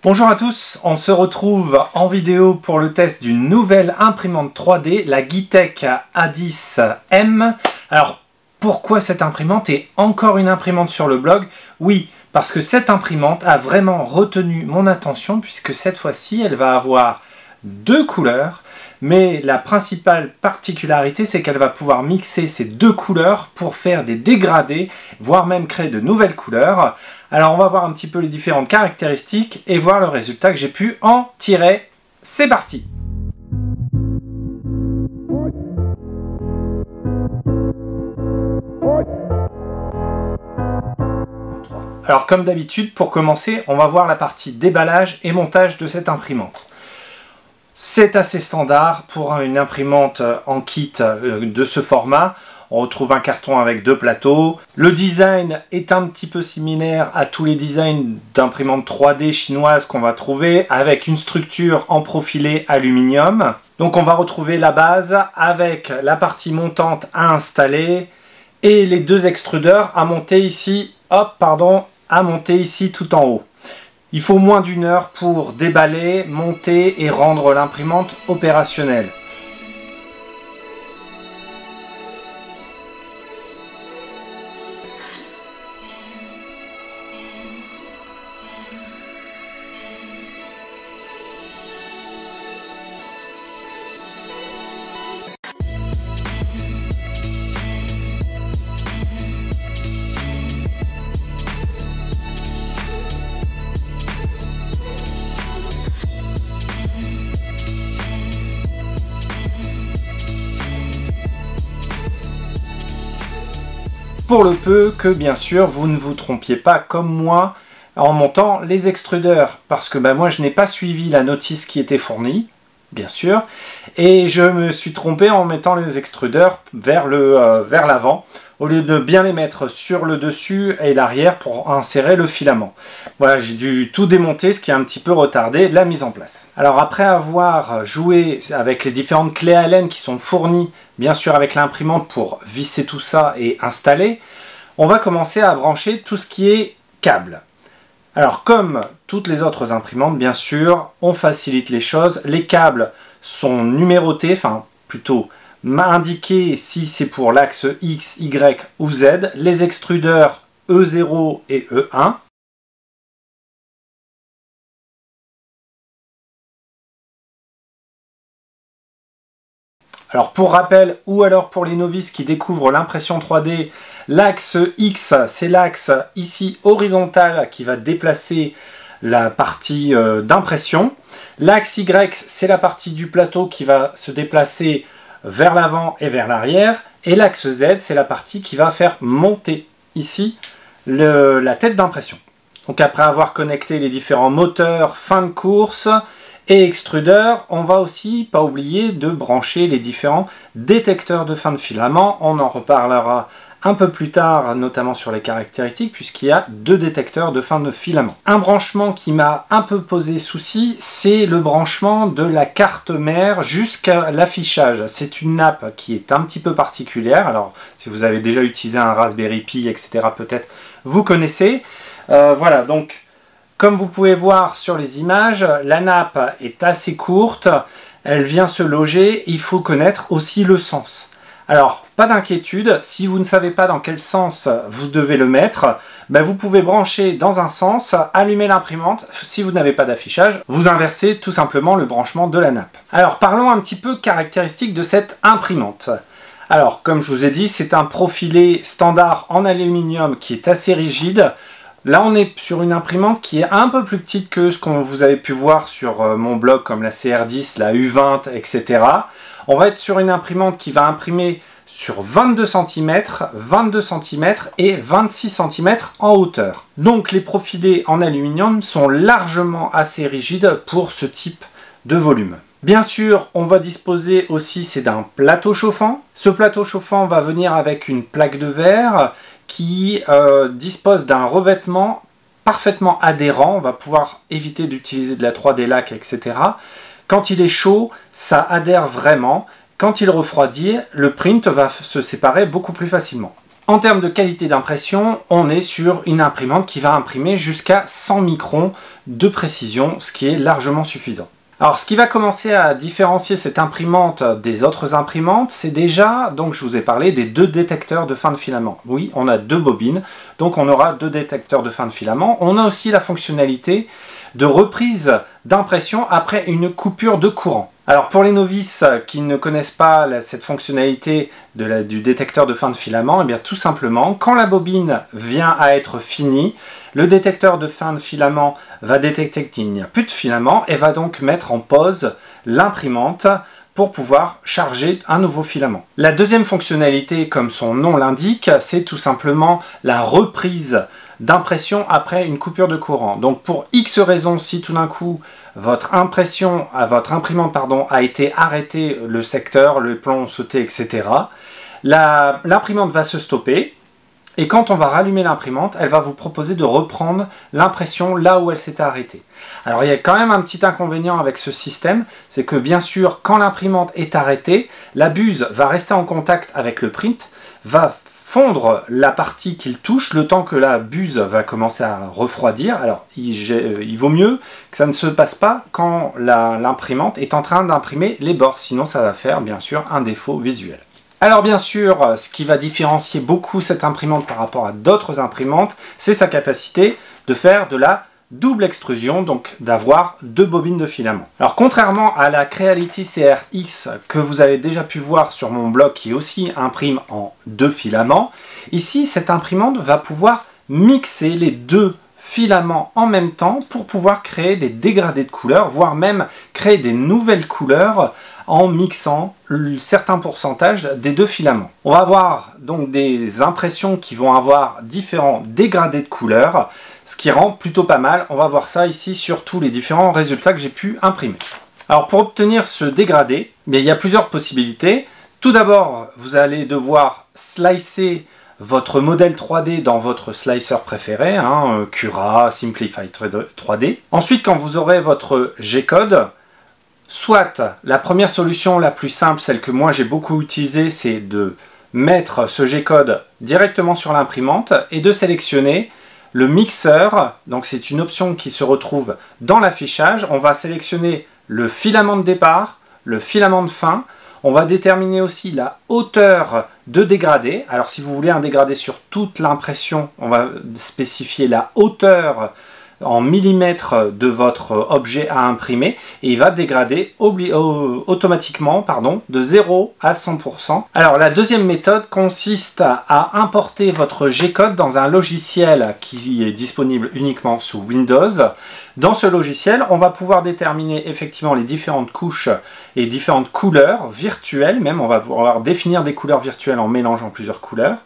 Bonjour à tous, on se retrouve en vidéo pour le test d'une nouvelle imprimante 3D, la Gitech A10M. Alors, pourquoi cette imprimante est encore une imprimante sur le blog? Oui, parce que cette imprimante a vraiment retenu mon attention puisque cette fois-ci, elle va avoir deux couleurs. Mais la principale particularité, c'est qu'elle va pouvoir mixer ces deux couleurs pour faire des dégradés, voire même créer de nouvelles couleurs. Alors on va voir un petit peu les différentes caractéristiques et voir le résultat que j'ai pu en tirer. C'est parti! Alors comme d'habitude, pour commencer, on va voir la partie déballage et montage de cette imprimante. C'est assez standard pour une imprimante en kit de ce format. On retrouve un carton avec deux plateaux. Le design est un petit peu similaire à tous les designs d'imprimantes 3D chinoises qu'on va trouver, avec une structure en profilé aluminium. Donc on va retrouver la base avec la partie montante à installer et les deux extrudeurs à monter ici, à monter ici tout en haut. Il faut moins d'une heure pour déballer, monter et rendre l'imprimante opérationnelle. Pour le peu que, bien sûr, vous ne vous trompiez pas comme moi en montant les extrudeurs. Parce que moi, je n'ai pas suivi la notice qui était fournie, bien sûr. Et je me suis trompé en mettant les extrudeurs vers l'avant, au lieu de bien les mettre sur le dessus et l'arrière pour insérer le filament. Voilà, j'ai dû tout démonter, ce qui a un petit peu retardé la mise en place. Alors après avoir joué avec les différentes clés Allen qui sont fournies, bien sûr avec l'imprimante pour visser tout ça et installer, on va commencer à brancher tout ce qui est câble. Alors comme toutes les autres imprimantes, bien sûr, on facilite les choses. Les câbles sont numérotés, enfin plutôt indiqués si c'est pour l'axe X, Y ou Z. Les extrudeurs E0 et E1. Alors pour rappel, ou alors pour les novices qui découvrent l'impression 3D, l'axe X, c'est l'axe ici horizontal qui va déplacer la partie d'impression. L'axe Y, c'est la partie du plateau qui va se déplacer vers l'avant et vers l'arrière. Et l'axe Z, c'est la partie qui va faire monter ici la tête d'impression. Donc après avoir connecté les différents moteurs fin de course et extrudeurs, on va aussi pas oublier de brancher les différents détecteurs de fin de filament. On en reparlera un peu plus tard, notamment sur les caractéristiques, puisqu'il y a deux détecteurs de fin de filament. Un branchement qui m'a un peu posé souci, c'est le branchement de la carte mère jusqu'à l'affichage. C'est une nappe qui est un petit peu particulière. Alors, si vous avez déjà utilisé un Raspberry Pi, etc., peut-être vous connaissez. Voilà, donc, comme vous pouvez voir sur les images, la nappe est assez courte. Elle vient se loger. Il faut connaître aussi le sens. Alors, pas d'inquiétude, si vous ne savez pas dans quel sens vous devez le mettre, vous pouvez brancher dans un sens, allumer l'imprimante. Si vous n'avez pas d'affichage, vous inversez tout simplement le branchement de la nappe. Alors, parlons un petit peu caractéristiques de cette imprimante. Alors, comme je vous ai dit, c'est un profilé standard en aluminium qui est assez rigide. Là, on est sur une imprimante qui est un peu plus petite que ce que vous avez pu voir sur mon blog, comme la CR10, la U20, etc. On va être sur une imprimante qui va imprimer sur 22 cm et 26 cm en hauteur. Donc les profilés en aluminium sont largement assez rigides pour ce type de volume. Bien sûr, on va disposer aussi d'un plateau chauffant. Ce plateau chauffant va venir avec une plaque de verre qui dispose d'un revêtement parfaitement adhérent. On va pouvoir éviter d'utiliser de la 3D lac, etc. Quand il est chaud, ça adhère vraiment. Quand il refroidit, le print va se séparer beaucoup plus facilement. En termes de qualité d'impression, on est sur une imprimante qui va imprimer jusqu'à 100 microns de précision, ce qui est largement suffisant. Alors ce qui va commencer à différencier cette imprimante des autres imprimantes, c'est déjà, donc je vous ai parlé des 2 détecteurs de fin de filament. Oui, on a 2 bobines, donc on aura 2 détecteurs de fin de filament. On a aussi la fonctionnalité de reprise d'impression après une coupure de courant. Alors pour les novices qui ne connaissent pas cette fonctionnalité du détecteur de fin de filament, eh bien tout simplement, quand la bobine vient à être finie, le détecteur de fin de filament va détecter qu'il n'y a plus de filament et va donc mettre en pause l'imprimante pour pouvoir charger un nouveau filament. La deuxième fonctionnalité, comme son nom l'indique, c'est tout simplement la reprise d'impression après une coupure de courant. Donc pour X raisons, si tout d'un coup votre imprimante a été arrêtée, le secteur, le plomb sauté, etc., l'imprimante va se stopper. Et quand on va rallumer l'imprimante, elle va vous proposer de reprendre l'impression là où elle s'était arrêtée. Alors il y a quand même un petit inconvénient avec ce système, c'est que bien sûr, quand l'imprimante est arrêtée, la buse va rester en contact avec le print, va fondre la partie qu'il touche le temps que la buse va commencer à refroidir. Alors il vaut mieux que ça ne se passe pas quand l'imprimante est en train d'imprimer les bords, sinon ça va faire bien sûr un défaut visuel. Alors bien sûr, ce qui va différencier beaucoup cette imprimante par rapport à d'autres imprimantes, c'est sa capacité de faire de la double extrusion, donc d'avoir 2 bobines de filament. Alors contrairement à la Creality CRX que vous avez déjà pu voir sur mon blog qui aussi imprime en 2 filaments, ici cette imprimante va pouvoir mixer les 2 filaments en même temps pour pouvoir créer des dégradés de couleurs, voire même créer des nouvelles couleurs en mixant certains pourcentages des 2 filaments. On va avoir donc des impressions qui vont avoir différents dégradés de couleurs, ce qui rend plutôt pas mal. On va voir ça ici sur tous les différents résultats que j'ai pu imprimer. Alors pour obtenir ce dégradé, il y a plusieurs possibilités. Tout d'abord, vous allez devoir slicer votre modèle 3D dans votre slicer préféré, Cura, Simplify 3D. Ensuite, quand vous aurez votre G-code, soit la première solution la plus simple, celle que moi j'ai beaucoup utilisée, c'est de mettre ce G-code directement sur l'imprimante et de sélectionner le mixeur. Donc c'est une option qui se retrouve dans l'affichage. On va sélectionner le filament de départ, le filament de fin. On va déterminer aussi la hauteur de dégradé. Alors si vous voulez un dégradé sur toute l'impression, on va spécifier la hauteur en millimètres de votre objet à imprimer et il va dégrader automatiquement de 0 à 100%. Alors la deuxième méthode consiste à importer votre G-code dans un logiciel qui est disponible uniquement sous Windows. Dans ce logiciel, on va pouvoir déterminer effectivement les différentes couches et différentes couleurs virtuelles, même on va pouvoir définir des couleurs virtuelles en mélangeant plusieurs couleurs.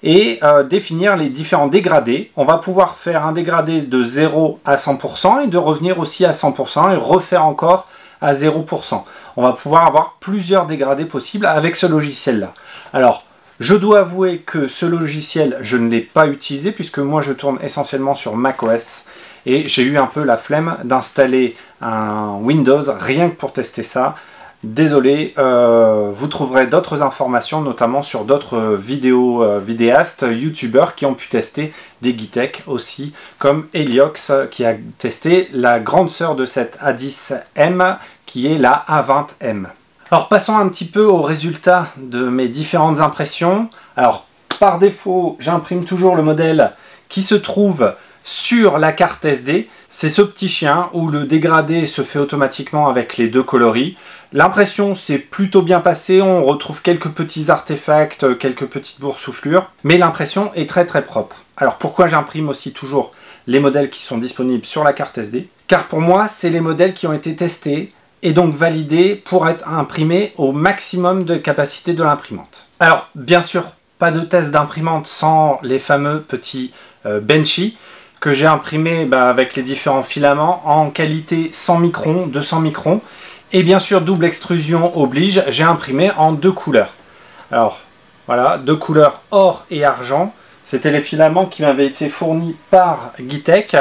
Et définir les différents dégradés. On va pouvoir faire un dégradé de 0 à 100% et de revenir aussi à 100% et refaire encore à 0%. On va pouvoir avoir plusieurs dégradés possibles avec ce logiciel-là. Alors, je dois avouer que ce logiciel, je ne l'ai pas utilisé puisque moi je tourne essentiellement sur macOS et j'ai eu un peu la flemme d'installer un Windows rien que pour tester ça. Désolé, vous trouverez d'autres informations, notamment sur d'autres vidéastes, youtubeurs qui ont pu tester des Geeetech aussi, comme Heliox qui a testé la grande sœur de cette A10M qui est la A20M. Alors passons un petit peu aux résultats de mes différentes impressions. Alors par défaut, j'imprime toujours le modèle qui se trouve sur la carte SD. C'est ce petit chien où le dégradé se fait automatiquement avec les 2 coloris. L'impression s'est plutôt bien passée, on retrouve quelques petits artefacts, quelques petites boursouflures, mais l'impression est très très propre. Alors pourquoi j'imprime aussi toujours les modèles qui sont disponibles sur la carte SD? Car pour moi, c'est les modèles qui ont été testés et donc validés pour être imprimés au maximum de capacité de l'imprimante. Alors bien sûr, pas de test d'imprimante sans les fameux petits Benchy que j'ai imprimé avec les différents filaments en qualité 100 microns, 200 microns. Et bien sûr, double extrusion oblige, j'ai imprimé en 2 couleurs. Alors, voilà, 2 couleurs or et argent. C'était les filaments qui m'avaient été fournis par Geeetech.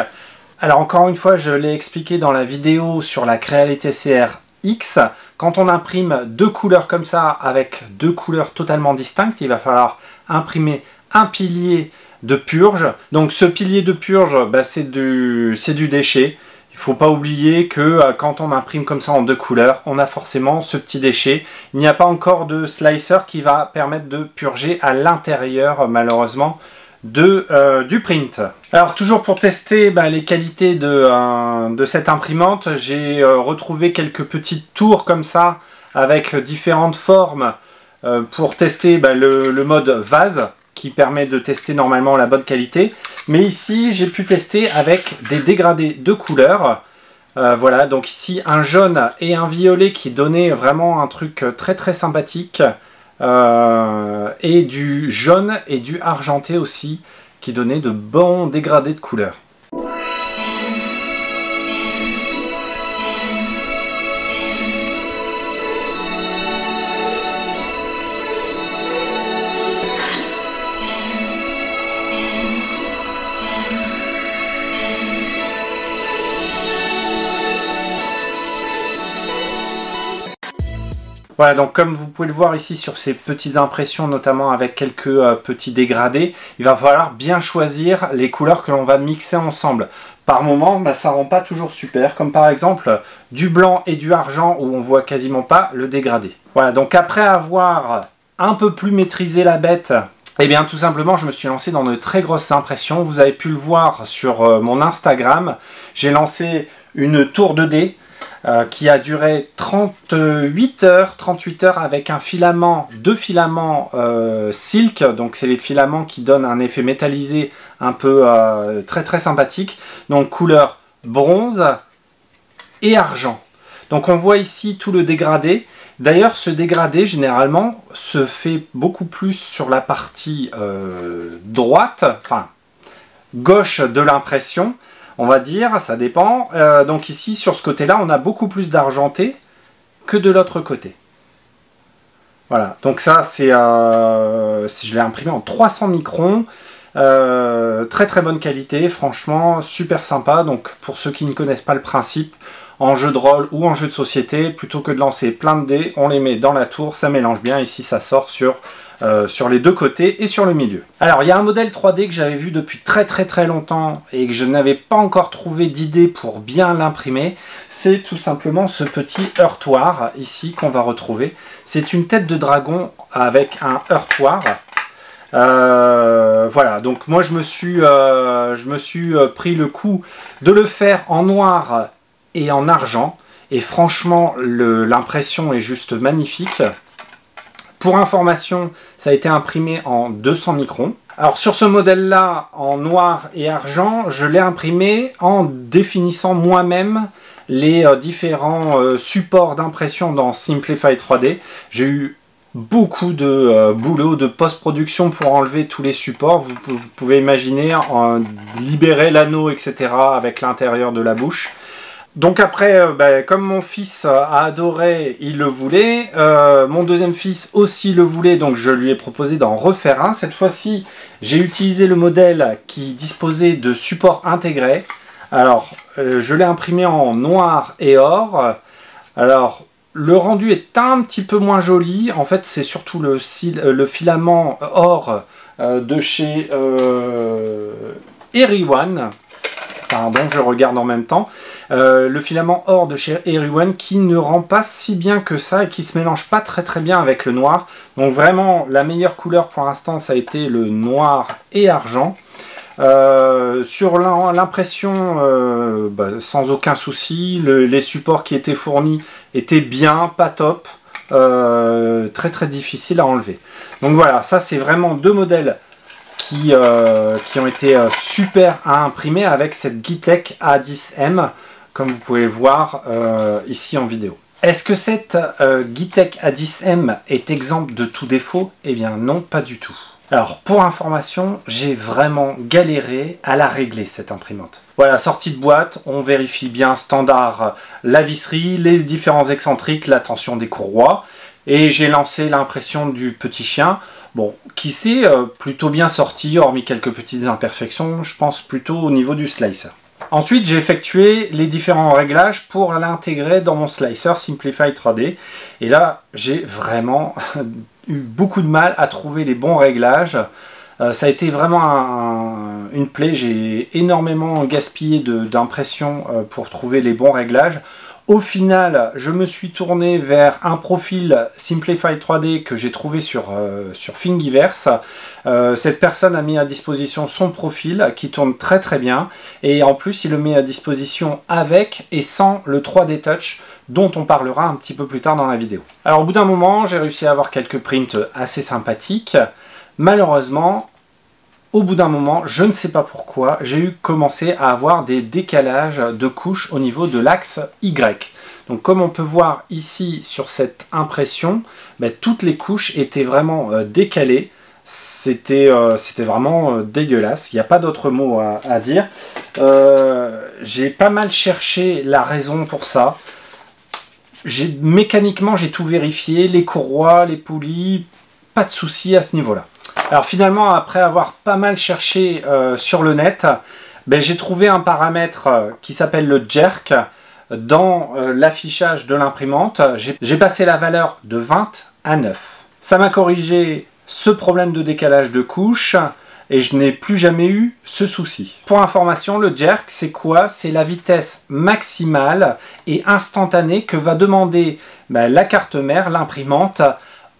Alors, encore une fois, je l'ai expliqué dans la vidéo sur la Creality CRX. Quand on imprime 2 couleurs comme ça, avec 2 couleurs totalement distinctes, il va falloir imprimer un pilier de purge. Donc ce pilier de purge, bah, c'est du déchet. Il ne faut pas oublier que quand on imprime comme ça en 2 couleurs, on a forcément ce petit déchet. Il n'y a pas encore de slicer qui va permettre de purger à l'intérieur, malheureusement, du print. Alors toujours pour tester les qualités de cette imprimante, j'ai retrouvé quelques petites tours comme ça, avec différentes formes pour tester le mode vase, qui permet de tester normalement la bonne qualité. Mais ici, j'ai pu tester avec des dégradés de couleurs. Voilà, donc ici, un jaune et un violet qui donnaient vraiment un truc très très sympathique. Et du jaune et du argenté aussi, qui donnaient de bons dégradés de couleurs. Voilà, donc comme vous pouvez le voir ici sur ces petites impressions, notamment avec quelques petits dégradés, il va falloir bien choisir les couleurs que l'on va mixer ensemble. Par moment, ça rend pas toujours super, comme par exemple du blanc et du argent où on voit quasiment pas le dégradé. Voilà, donc après avoir un peu plus maîtrisé la bête, eh bien tout simplement je me suis lancé dans de très grosses impressions. Vous avez pu le voir sur mon Instagram, j'ai lancé une tour 2D. Qui a duré 38 heures avec un filament, 2 filaments silk, donc c'est les filaments qui donnent un effet métallisé un peu très très sympathique, donc couleur bronze et argent. Donc on voit ici tout le dégradé. D'ailleurs ce dégradé généralement se fait beaucoup plus sur la partie droite, enfin gauche de l'impression. On va dire, ça dépend. Donc ici, sur ce côté-là, on a beaucoup plus d'argenté que de l'autre côté. Voilà, donc ça, je l'ai imprimé en 300 microns. Très très bonne qualité, franchement, super sympa. Donc pour ceux qui ne connaissent pas le principe, en jeu de rôle ou en jeu de société, plutôt que de lancer plein de dés, on les met dans la tour, ça mélange bien. Ici, ça sort sur les 2 côtés et sur le milieu. Alors il y a un modèle 3D que j'avais vu depuis très très longtemps et que je n'avais pas encore trouvé d'idée pour bien l'imprimer. C'est tout simplement ce petit heurtoir ici qu'on va retrouver. C'est une tête de dragon avec un heurtoir. Voilà, donc moi je me suis pris le coup de le faire en noir et en argent. Et franchement, l'impression est juste magnifique. Pour information, ça a été imprimé en 200 microns. Alors sur ce modèle-là, en noir et argent, je l'ai imprimé en définissant moi-même les différents supports d'impression dans Simplify 3D. J'ai eu beaucoup de boulot de post-production pour enlever tous les supports. Vous pouvez imaginer libérer l'anneau, etc. avec l'intérieur de la bouche. Donc après, comme mon fils a adoré, il le voulait, mon deuxième fils aussi le voulait, donc je lui ai proposé d'en refaire un. Cette fois-ci, j'ai utilisé le modèle qui disposait de supports intégrés. Alors, je l'ai imprimé en noir et or. Alors, le rendu est un petit peu moins joli. En fait, c'est surtout le filament or de chez Eriwan. Pardon, je regarde en même temps. Le filament or de chez Eriwan qui ne rend pas si bien que ça et qui se mélange pas très bien avec le noir. Donc vraiment, la meilleure couleur pour l'instant, ça a été le noir et argent. Sur l'impression, sans aucun souci, les supports qui étaient fournis étaient bien, pas top, très difficile à enlever. Donc voilà, ça c'est vraiment 2 modèles qui ont été super à imprimer avec cette Geeetech A10M, comme vous pouvez le voir ici en vidéo. Est-ce que cette Geeetech A10M est exempte de tout défaut? Eh bien non, pas du tout. Alors pour information, j'ai vraiment galéré à la régler cette imprimante. Voilà, sortie de boîte, on vérifie bien standard la visserie, les différents excentriques, la tension des courroies, et j'ai lancé l'impression du petit chien. Bon, qui s'est plutôt bien sorti, hormis quelques petites imperfections, je pense plutôt au niveau du slicer. Ensuite, j'ai effectué les différents réglages pour l'intégrer dans mon slicer Simplify 3D. Et là, j'ai vraiment eu beaucoup de mal à trouver les bons réglages. Ça a été vraiment une plaie, j'ai énormément gaspillé d'impressions pour trouver les bons réglages. Au final, je me suis tourné vers un profil Simplify 3D que j'ai trouvé sur Thingiverse. Cette personne a mis à disposition son profil qui tourne très très bien. Et en plus, il le met à disposition avec et sans le 3D Touch, dont on parlera un petit peu plus tard dans la vidéo. Alors au bout d'un moment, j'ai réussi à avoir quelques prints assez sympathiques. Malheureusement, au bout d'un moment, je ne sais pas pourquoi, j'ai commencé à avoir des décalages de couches au niveau de l'axe Y. Donc comme on peut voir ici sur cette impression, toutes les couches étaient vraiment décalées. C'était vraiment dégueulasse, il n'y a pas d'autre mot à dire. J'ai pas mal cherché la raison pour ça. Mécaniquement, j'ai tout vérifié, les courroies, les poulies, pas de souci à ce niveau-là. Alors finalement, après avoir pas mal cherché sur le net, j'ai trouvé un paramètre qui s'appelle le jerk dans l'affichage de l'imprimante. J'ai passé la valeur de 20 à 9. Ça m'a corrigé ce problème de décalage de couche et je n'ai plus jamais eu ce souci. Pour information, le jerk, c'est quoi? C'est la vitesse maximale et instantanée que va demander la carte mère, l'imprimante,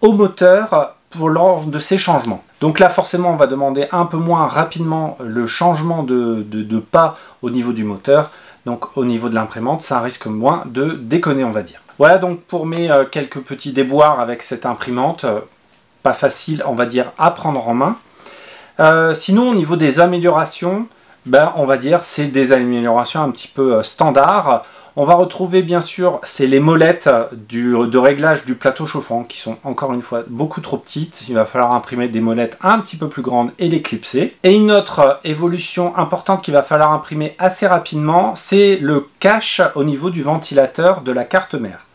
au moteur lors de ces changements. Donc là, forcément, on va demander un peu moins rapidement le changement de pas au niveau du moteur. Donc au niveau de l'imprimante, ça risque moins de déconner, on va dire. Voilà donc pour mes quelques petits déboires avec cette imprimante. Pas facile, on va dire, à prendre en main. Sinon, au niveau des améliorations, on va dire c'est des améliorations un petit peu standards. On va retrouver bien sûr, c'est les molettes de réglage du plateau chauffant qui sont encore une fois beaucoup trop petites. Il va falloir imprimer des molettes un petit peu plus grandes et les clipser. Et une autre évolution importante qu'il va falloir imprimer assez rapidement, c'est le cache au niveau du ventilateur de la carte mère.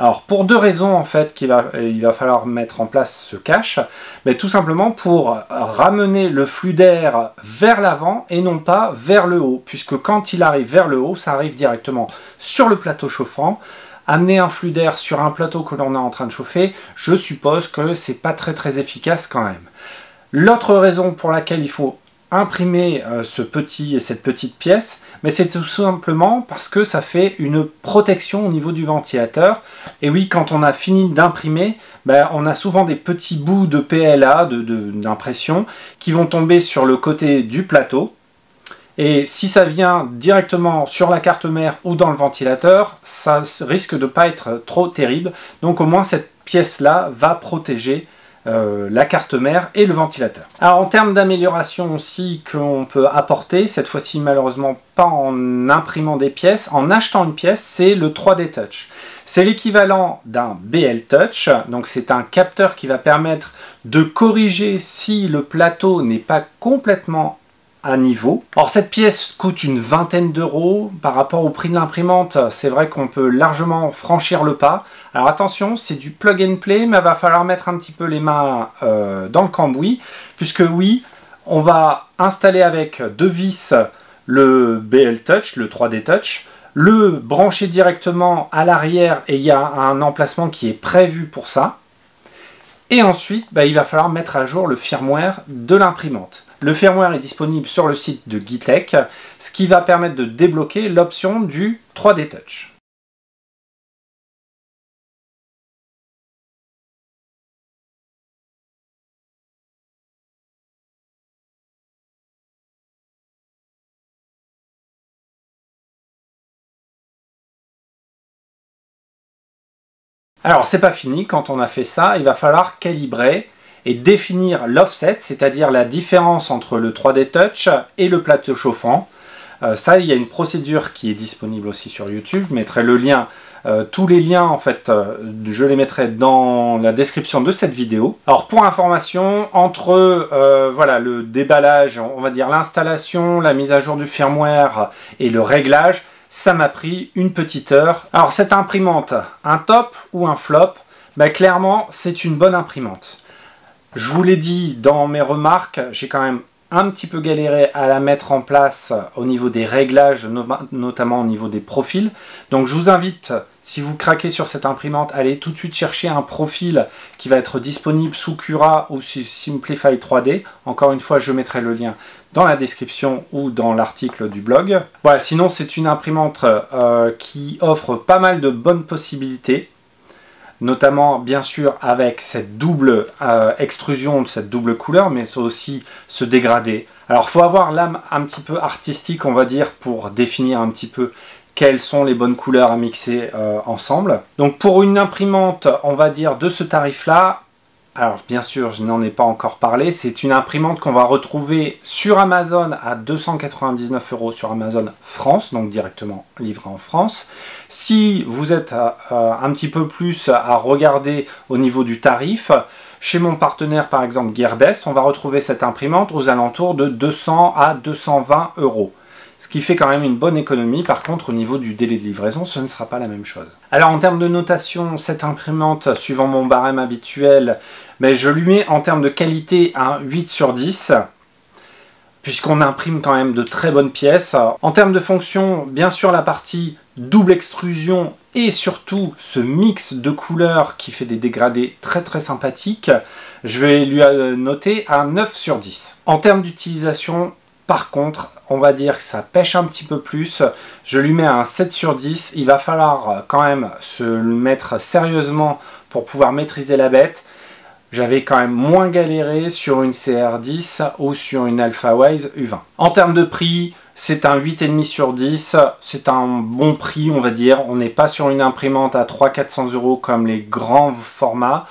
Alors pour deux raisons en fait il va falloir mettre en place ce cache, mais tout simplement pour ramener le flux d'air vers l'avant et non pas vers le haut, puisque quand il arrive vers le haut, ça arrive directement sur le plateau chauffant. Amener un flux d'air sur un plateau que l'on est en train de chauffer, je suppose que c'est pas très efficace quand même. L'autre raison pour laquelle il faut imprimer cette petite pièce, mais c'est tout simplement parce que ça fait une protection au niveau du ventilateur. Et oui, quand on a fini d'imprimer, on a souvent des petits bouts de PLA, d'impression, qui vont tomber sur le côté du plateau. Et si ça vient directement sur la carte mère ou dans le ventilateur, ça risque de ne pas être trop terrible. Donc au moins cette pièce-là va protéger la carte mère et le ventilateur. Alors en termes d'amélioration aussi qu'on peut apporter, cette fois-ci malheureusement pas en imprimant des pièces, en achetant une pièce, c'est le 3D Touch. C'est l'équivalent d'un BL Touch, donc c'est un capteur qui va permettre de corriger si le plateau n'est pas complètement à niveau. Or cette pièce coûte une vingtaine d'euros par rapport au prix de l'imprimante. C'est vrai qu'on peut largement franchir le pas. Alors attention, c'est du plug and play, mais il va falloir mettre un petit peu les mains dans le cambouis, puisque oui, on va installer avec deux vis le BL Touch, le 3D Touch, le brancher directement à l'arrière et il y a un emplacement qui est prévu pour ça. Et ensuite, il va falloir mettre à jour le firmware de l'imprimante. Le firmware est disponible sur le site de Geeetech, ce qui va permettre de débloquer l'option du 3D Touch. Alors c'est pas fini, quand on a fait ça, il va falloir calibrer et définir l'offset, c'est-à-dire la différence entre le 3D Touch et le plateau chauffant. Ça, il y a une procédure qui est disponible aussi sur YouTube. Je mettrai le lien, tous les liens en fait, je les mettrai dans la description de cette vidéo. Alors pour information, entre voilà, le déballage, on va dire l'installation, la mise à jour du firmware et le réglage, ça m'a pris une petite heure. Alors cette imprimante, un top ou un flop? Clairement, c'est une bonne imprimante. Je vous l'ai dit dans mes remarques, j'ai quand même un petit peu galéré à la mettre en place au niveau des réglages, notamment au niveau des profils. Donc je vous invite, si vous craquez sur cette imprimante, à aller tout de suite chercher un profil qui va être disponible sous Cura ou sous Simplify 3D. Encore une fois, je mettrai le lien dans la description ou dans l'article du blog. Voilà, sinon c'est une imprimante qui offre pas mal de bonnes possibilités, notamment bien sûr avec cette double extrusion, cette double couleur, mais aussi ce dégradé. Alors il faut avoir l'âme un petit peu artistique, on va dire, pour définir un petit peu quelles sont les bonnes couleurs à mixer ensemble. Donc pour une imprimante, on va dire, de ce tarif-là, alors bien sûr, je n'en ai pas encore parlé, c'est une imprimante qu'on va retrouver sur Amazon à 299 € sur Amazon France, donc directement livrée en France. Si vous êtes un petit peu plus à regarder au niveau du tarif, chez mon partenaire par exemple Gearbest, on va retrouver cette imprimante aux alentours de 200 à 220 €. Ce qui fait quand même une bonne économie. Par contre, au niveau du délai de livraison, ce ne sera pas la même chose. Alors, en termes de notation, cette imprimante, suivant mon barème habituel, mais je lui mets en termes de qualité un 8 sur 10, puisqu'on imprime quand même de très bonnes pièces. En termes de fonction, bien sûr, la partie double extrusion et surtout ce mix de couleurs qui fait des dégradés très très sympathiques, je vais lui noter un 9 sur 10. En termes d'utilisation, par contre, on va dire que ça pêche un petit peu plus. Je lui mets un 7 sur 10. Il va falloir quand même se le mettre sérieusement pour pouvoir maîtriser la bête. J'avais quand même moins galéré sur une CR10 ou sur une AlphaWise U20. En termes de prix, c'est un 8,5 sur 10. C'est un bon prix, on va dire. On n'est pas sur une imprimante à 300-400 € comme les grands formats.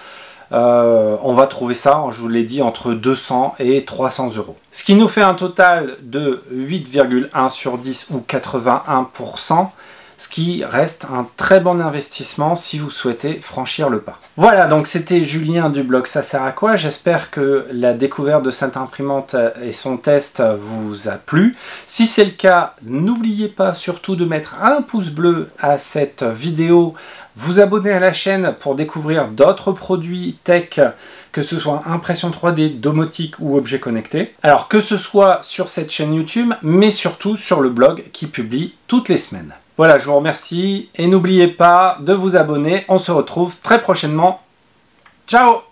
On va trouver ça, je vous l'ai dit, entre 200 et 300 €. Ce qui nous fait un total de 8,1 sur 10 ou 81%, ce qui reste un très bon investissement si vous souhaitez franchir le pas. Voilà, donc c'était Julien du blog Ça sert à quoi. J'espère que la découverte de cette imprimante et son test vous a plu. Si c'est le cas, n'oubliez pas surtout de mettre un pouce bleu à cette vidéo, vous abonner à la chaîne pour découvrir d'autres produits tech, que ce soit impression 3D, domotique ou objets connectés. Alors que ce soit sur cette chaîne YouTube, mais surtout sur le blog qui publie toutes les semaines. Voilà, je vous remercie et n'oubliez pas de vous abonner. On se retrouve très prochainement. Ciao!